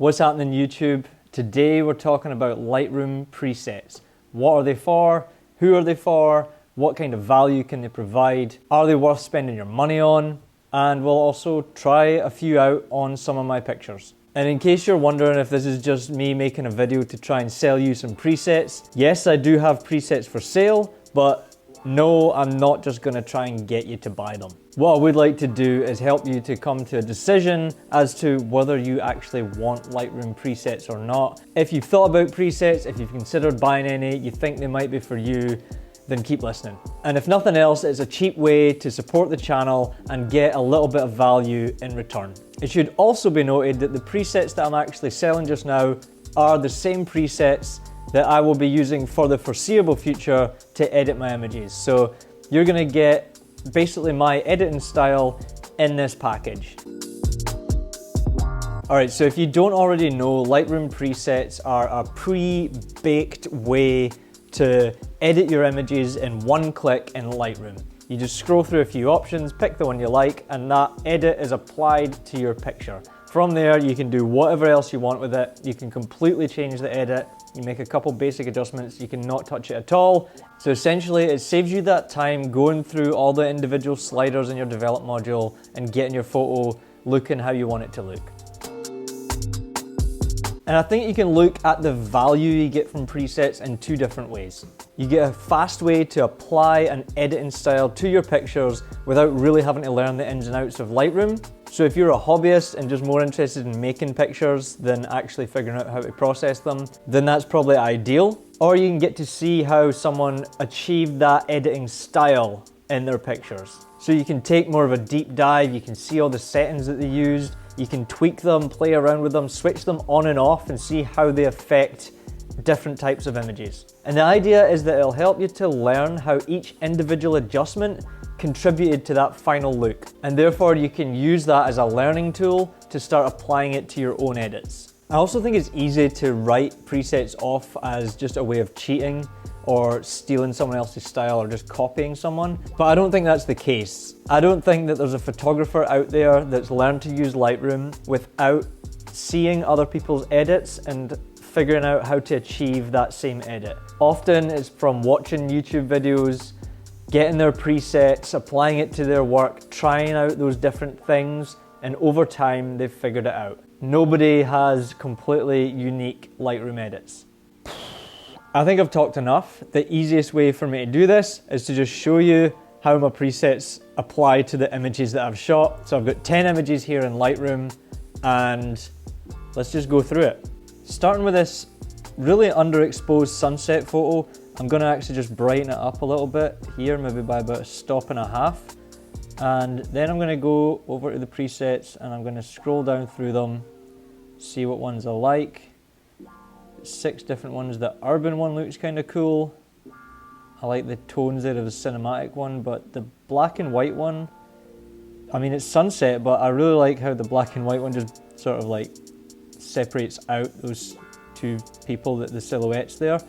What's happening YouTube? Today we're talking about Lightroom presets. What are they for? Who are they for? What kind of value can they provide? Are they worth spending your money on? And we'll also try a few out on some of my pictures. And in case you're wondering if this is just me making a video to try and sell you some presets, yes, I do have presets for sale, but no, I'm not just going to try and get you to buy them. What I would like to do is help you to come to a decision as to whether you actually want Lightroom presets or not. If you've thought about presets, if you've considered buying any, you think they might be for you, then keep listening. And if nothing else, it's a cheap way to support the channel and get a little bit of value in return. It should also be noted that the presets that I'm actually selling just now are the same presets that I will be using for the foreseeable future to edit my images. So you're gonna get basically my editing style in this package. All right, so if you don't already know, Lightroom presets are a pre-baked way to edit your images in one click in Lightroom. You just scroll through a few options, pick the one you like, and that edit is applied to your picture. From there, you can do whatever else you want with it. You can completely change the edit. You make a couple basic adjustments. You can not touch it at all. So essentially, it saves you that time going through all the individual sliders in your develop module and getting your photo looking how you want it to look. And I think you can look at the value you get from presets in two different ways. You get a fast way to apply an editing style to your pictures without really having to learn the ins and outs of Lightroom. So if you're a hobbyist and just more interested in making pictures than actually figuring out how to process them, then that's probably ideal. Or you can get to see how someone achieved that editing style in their pictures. So you can take more of a deep dive, you can see all the settings that they used, you can tweak them, play around with them, switch them on and off and see how they affect different types of images. And the idea is that it'll help you to learn how each individual adjustment contributed to that final look. And therefore you can use that as a learning tool to start applying it to your own edits. I also think it's easy to write presets off as just a way of cheating or stealing someone else's style or just copying someone, but I don't think that's the case. I don't think that there's a photographer out there that's learned to use Lightroom without seeing other people's edits and figuring out how to achieve that same edit. Often it's from watching YouTube videos, getting their presets, applying it to their work, trying out those different things, and over time they've figured it out. Nobody has completely unique Lightroom edits. I think I've talked enough. The easiest way for me to do this is to just show you how my presets apply to the images that I've shot. So I've got 10 images here in Lightroom and let's just go through it. Starting with this really underexposed sunset photo, I'm gonna actually just brighten it up a little bit here, maybe by about a stop and a half. And then I'm gonna go over to the presets and I'm gonna scroll down through them, see what ones I like. 6 different ones. The urban one looks kind of cool. I like the tones there of the cinematic one, but the black and white one, I mean it's sunset, but I really like how the black and white one just sort of like separates out those two people, the silhouettes there.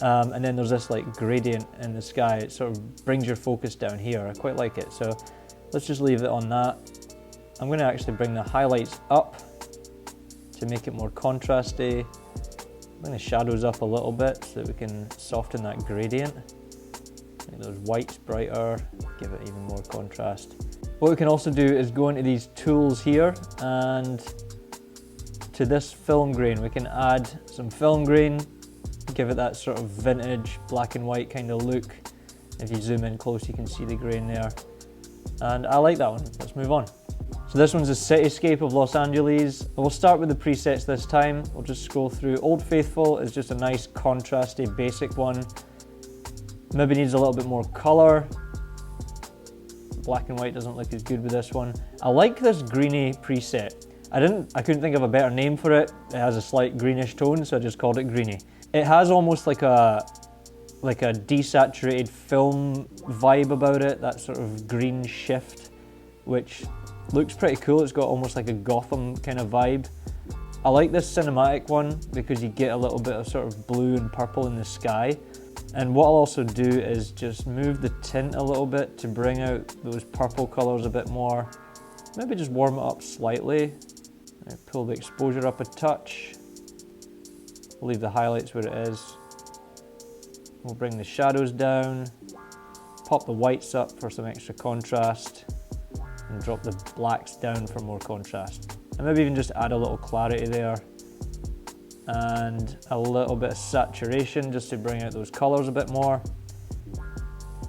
And then there's this like gradient in the sky. It sort of brings your focus down here. I quite like it. So let's just leave it on that. I'm going to actually bring the highlights up to make it more contrasty. Bring the shadows up a little bit so that we can soften that gradient. Make those whites brighter, give it even more contrast. What we can also do is go into these tools here and to this film grain, we can add some film grain, give it that sort of vintage black and white kind of look. If you zoom in close, you can see the grain there. And I like that one. Let's move on. So this one's a cityscape of Los Angeles. We'll start with the presets this time. We'll just scroll through. Old Faithful is just a nice contrasty basic one. Maybe needs a little bit more color. Black and white doesn't look as good with this one. I like this greeny preset. I couldn't think of a better name for it. It has a slight greenish tone, so I just called it greeny. It has almost like a desaturated film vibe about it, that sort of green shift, which looks pretty cool. It's got almost like a Gotham kind of vibe. I like this cinematic one because you get a little bit of sort of blue and purple in the sky. And what I'll also do is just move the tint a little bit to bring out those purple colors a bit more. Maybe just warm it up slightly. Pull the exposure up a touch. Leave the highlights where it is. We'll bring the shadows down. Pop the whites up for some extra contrast. And drop the blacks down for more contrast. And maybe even just add a little clarity there. And a little bit of saturation just to bring out those colors a bit more.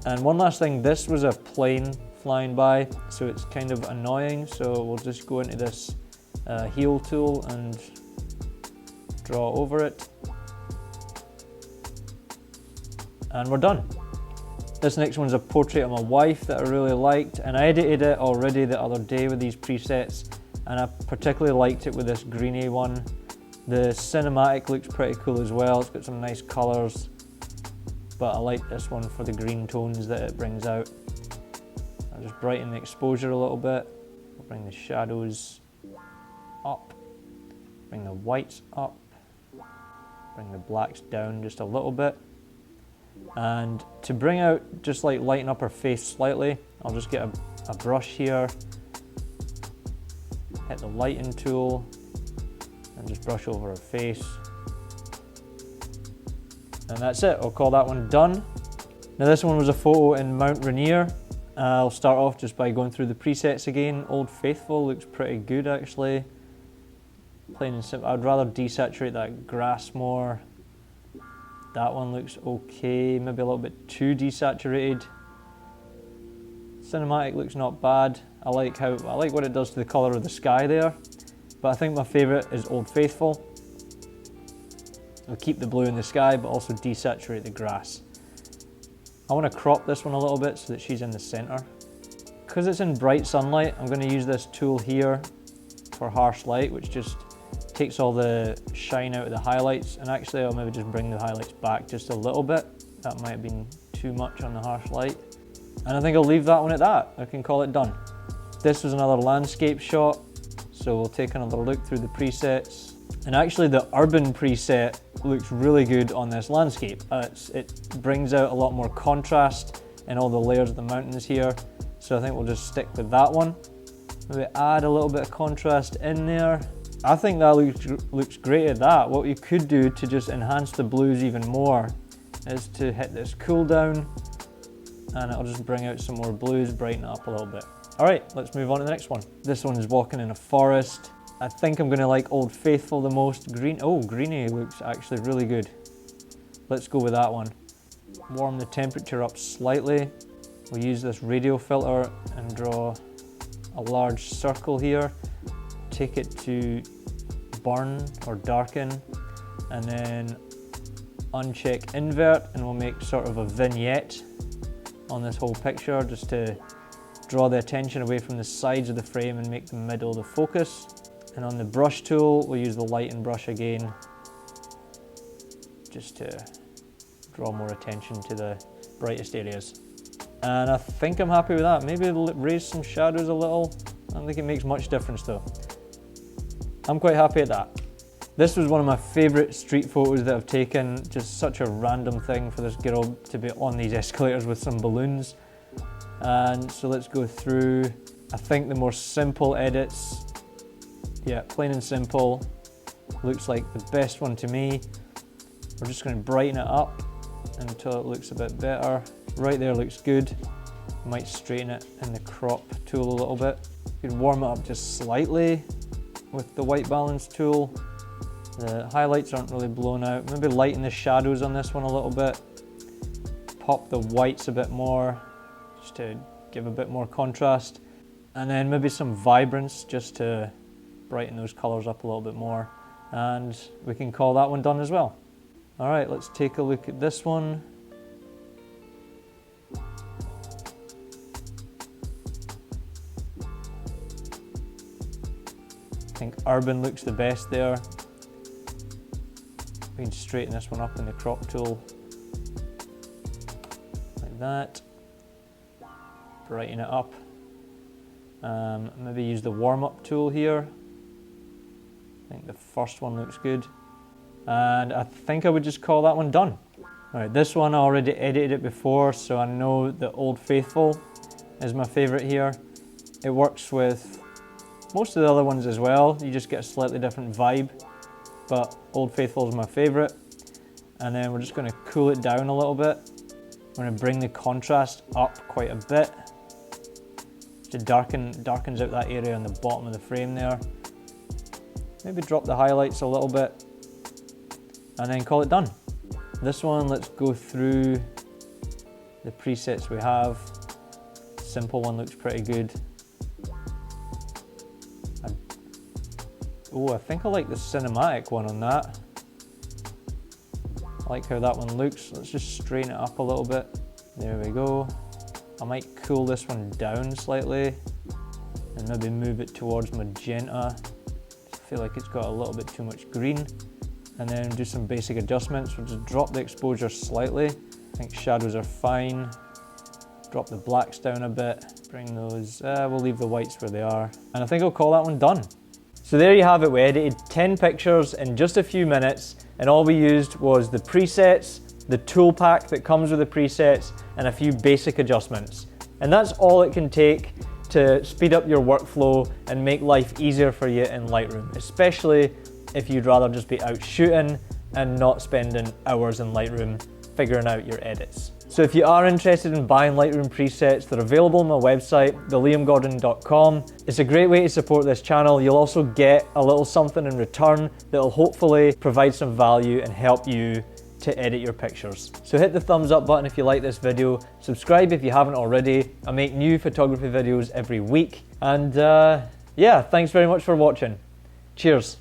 And one last thing, this was a plane flying by, so it's kind of annoying. So we'll just go into this heel tool and draw over it. And we're done. This next one's a portrait of my wife that I really liked, and I edited it already the other day with these presets, and I particularly liked it with this greeny one. The cinematic looks pretty cool as well. It's got some nice colors, but I like this one for the green tones that it brings out. I'll just brighten the exposure a little bit. I'll bring the shadows up, bring the whites up, bring the blacks down just a little bit. And to bring out, just like lighten up her face slightly, I'll just get a brush here, hit the lighten tool, and just brush over her face. And that's it, I'll call that one done. Now this one was a photo in Mount Rainier. I'll start off just by going through the presets again. Old Faithful looks pretty good actually. Plain and simple. I'd rather desaturate that grass more. That one looks okay, maybe a little bit too desaturated. Cinematic looks not bad. I like what it does to the colour of the sky there. But I think my favourite is Old Faithful. I'll keep the blue in the sky, but also desaturate the grass. I want to crop this one a little bit so that she's in the centre. Because it's in bright sunlight, I'm going to use this tool here for harsh light, which just takes all the shine out of the highlights, and actually I'll maybe just bring the highlights back just a little bit. That might have been too much on the harsh light. And I think I'll leave that one at that. I can call it done. This was another landscape shot, so we'll take another look through the presets. And actually the urban preset looks really good on this landscape. It brings out a lot more contrast in all the layers of the mountains here, so I think we'll just stick with that one. Maybe add a little bit of contrast in there. I think that looks great at that. What you could do to just enhance the blues even more is to hit this cool down, and it'll just bring out some more blues, brighten it up a little bit. All right, let's move on to the next one. This one is walking in a forest. I think I'm gonna like Old Faithful the most. Greeny looks actually really good. Let's go with that one. Warm the temperature up slightly. We'll use this radio filter and draw a large circle here. Take it to burn or darken, and then uncheck invert, and we'll make sort of a vignette on this whole picture just to draw the attention away from the sides of the frame and make the middle the focus. And on the brush tool, we'll use the lighten brush again just to draw more attention to the brightest areas. And I think I'm happy with that. Maybe raise some shadows a little. I don't think it makes much difference though. I'm quite happy at that. This was one of my favourite street photos that I've taken. Just such a random thing for this girl to be on these escalators with some balloons. And so let's go through. I think the more simple edits, yeah, plain and simple, looks like the best one to me. We're just going to brighten it up until it looks a bit better. Right there looks good. Might straighten it in the crop tool a little bit. You can warm it up just slightly with the white balance tool. The highlights aren't really blown out. Maybe lighten the shadows on this one a little bit. Pop the whites a bit more, just to give a bit more contrast. And then maybe some vibrance just to brighten those colors up a little bit more. And we can call that one done as well. All right, let's take a look at this one. I think urban looks the best there. We can straighten this one up in the crop tool, like that. Brighten it up. Maybe use the warm-up tool here. I think the first one looks good. And I think I would just call that one done. All right, this one I already edited it before, so I know the Old Faithful is my favorite here. It works with Most of the other ones as well, you just get a slightly different vibe, but Old Faithful is my favorite. And then we're just going to cool it down a little bit. We're going to bring the contrast up quite a bit to darkens out that area on the bottom of the frame there. Maybe drop the highlights a little bit and then call it done. This one, let's go through the presets we have. Simple one looks pretty good. I think I like the cinematic one on that. I like how that one looks. Let's just straighten it up a little bit. There we go. I might cool this one down slightly and maybe move it towards magenta. I feel like it's got a little bit too much green. And then do some basic adjustments. We'll just drop the exposure slightly. I think shadows are fine. Drop the blacks down a bit. Bring those, we'll leave the whites where they are. And I think I'll call that one done. So there you have it, we edited 10 pictures in just a few minutes, and all we used was the presets, the tool pack that comes with the presets, and a few basic adjustments. And that's all it can take to speed up your workflow and make life easier for you in Lightroom, especially if you'd rather just be out shooting and not spending hours in Lightroom figuring out your edits. So if you are interested in buying Lightroom presets, they're available on my website, theliamgordon.com. It's a great way to support this channel. You'll also get a little something in return that'll hopefully provide some value and help you to edit your pictures. So hit the thumbs up button if you like this video, subscribe if you haven't already. I make new photography videos every week. And yeah, thanks very much for watching. Cheers.